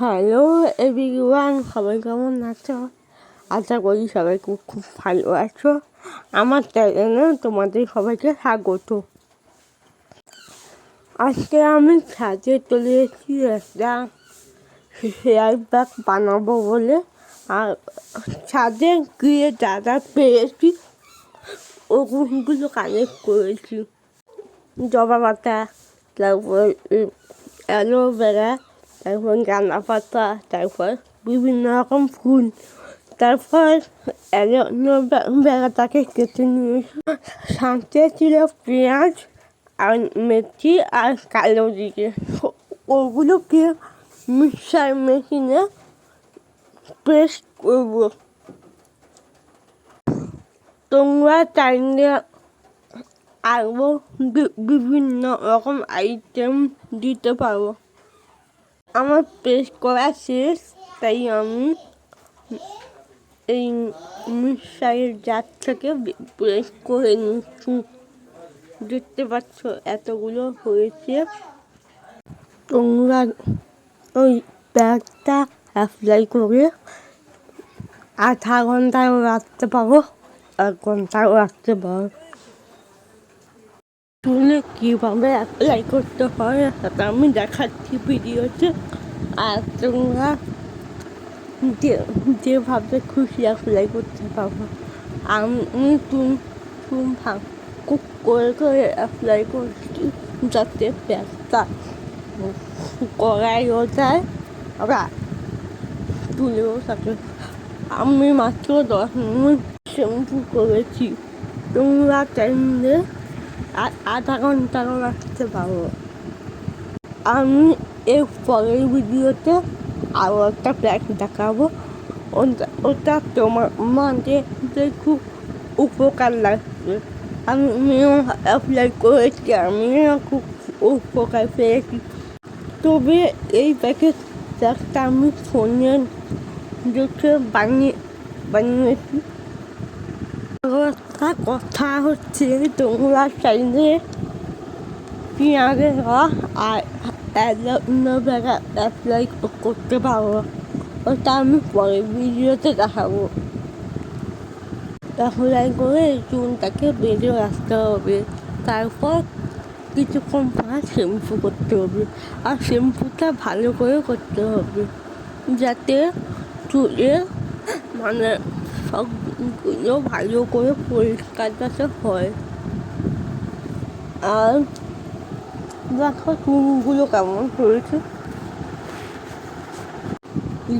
Hello everyone, সবাই কেমন আছো? আশা করি সবাই খুব খুব ভালো আছো। আমার চ্যানেলে তোমাদের সবাইকে স্বাগত। আজকে আমি ছাদে চলে এসেছি একটা হেয়ার ব্যাগ বানাবো বলে। আর ছাদে গিয়ে যা পেয়েছি ওগুলো কালেক্ট করেছি। জবা পাতা, তারপর অ্যালোভেরা, তারপর গাঁদা পাতা, তারপর বিভিন্ন রকম ফুল, তারপর অ্যালোভেরাটাকে কেটে নিয়েছি। সাথে ছিল পেঁয়াজ আর মেথি আর কালো জিরে। ওগুলোকে মিক্সার মেশিনে পেস্ট করবো। তোমরা চাইলে আরও বিভিন্ন রকম আইটেম দিতে পারো। আমার পেস্ট করা শেষ, তাই আমি এই মিক্সারের জার থেকে পেস্ট করে নিচ্ছি। দেখতে পাচ্ছ এতগুলো হয়েছে। তোমরা ওই ব্যাগটা অ্যাপ্লাই করে আধা ঘন্টাও রাখতে পারো, 1 ঘন্টাও রাখতে পারো। চুলে কীভাবে অ্যাপ্লাই করতে হয় সেটা আমি দেখাচ্ছি ভিডিওতে। আর তোমরা যেভাবে খুশি অ্যাপ্লাই করতে পারবো। আমি চুন খুব করে অ্যাপ্লাই করছি, যাতে ব্যাগটা কড়াইও যায় ওরা তুলেও থাকে। আমি মাত্র 10 মিনিট শ্যাম্পু করেছি। তোমরা চাইলে আধা ঘন্টাও রাখতে পারো। আমি এর পরের ভিডিওতে আরও একটা ব্যাগ দেখাবো। ওটা তোমাদের খুব উপকার লাগবে। আমিও অ্যাপ্লাই করেছি, আমিও খুব উপকার পেয়েছি। তবে এই ব্যাগটা আমি ফোনে দেখে বানিয়েছি। একটা কথা হচ্ছে, তোমরা চাইলে পেঁয়াজের রস আর অ্যালোভেরা অ্যাপ্লাই করতে পারো। ওটা আমি পরের ভিডিওতে দেখাবো। অ্যাপ্লাই করে চুলটাকে বেঁধে রাখতে হবে। তারপর কিছুক্ষণ পর শ্যাম্পু করতে হবে। আর শ্যাম্পুটা ভালো করে করতে হবে, যাতে চুলে সবগুলো ভালো করে পরিষ্কার যাতে হয়। আর দেখো চুলগুলো কেমন হয়েছে।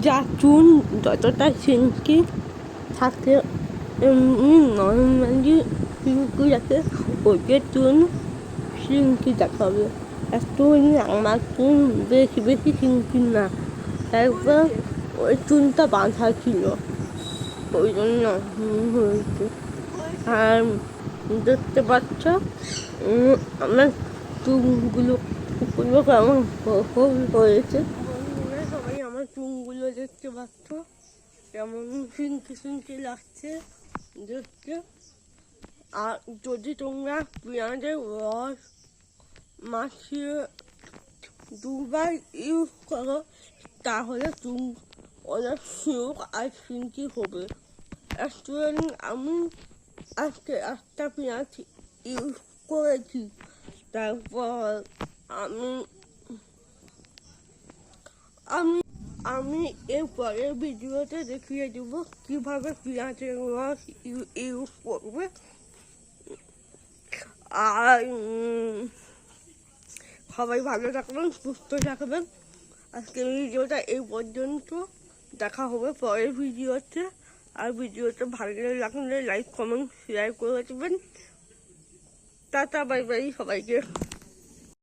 যা চুল যতটা সিল্কি থাকে, এমনি নর্মালি সিল্কি যাতে ওদের চুল সিল্কি দেখাবে। একটুখানি আমার চুল বেশি সিল্কি না, তারপর ওই চুলটা বাঁধা ছিল, ওই জন্য হয়েছে। আর দেখতে পাচ্ছ আমার চুলগুলো কেমন হয়েছে। সবাই আমার চুলগুলো দেখতে পাচ্ছ কেমন সিল্কি লাগছে দেখতে। আর যদি তোমরা পেঁয়াজের রস মাখিয়ে 2 বার ইউজ করো, তাহলে চুল অনেক সিল্ক আর সিল্কি হবে। আমি আজকে একটা পেঁয়াজ ইউজ করেছি। তারপর আমি এর পরের ভিডিওতে দেখিয়ে দেবো কীভাবে পেঁয়াজের রস ইউজ করবে। আর সবাই ভালো থাকবেন, সুস্থ থাকবেন। আজকের ভিডিওটা এই পর্যন্ত। দেখা হবে পরের ভিডিওতে। আর ভিডিওটা ভালো লাগলে লাইক, কমেন্ট, শেয়ার করে দেবেন। টাটা, বাই বাই সবাইকে।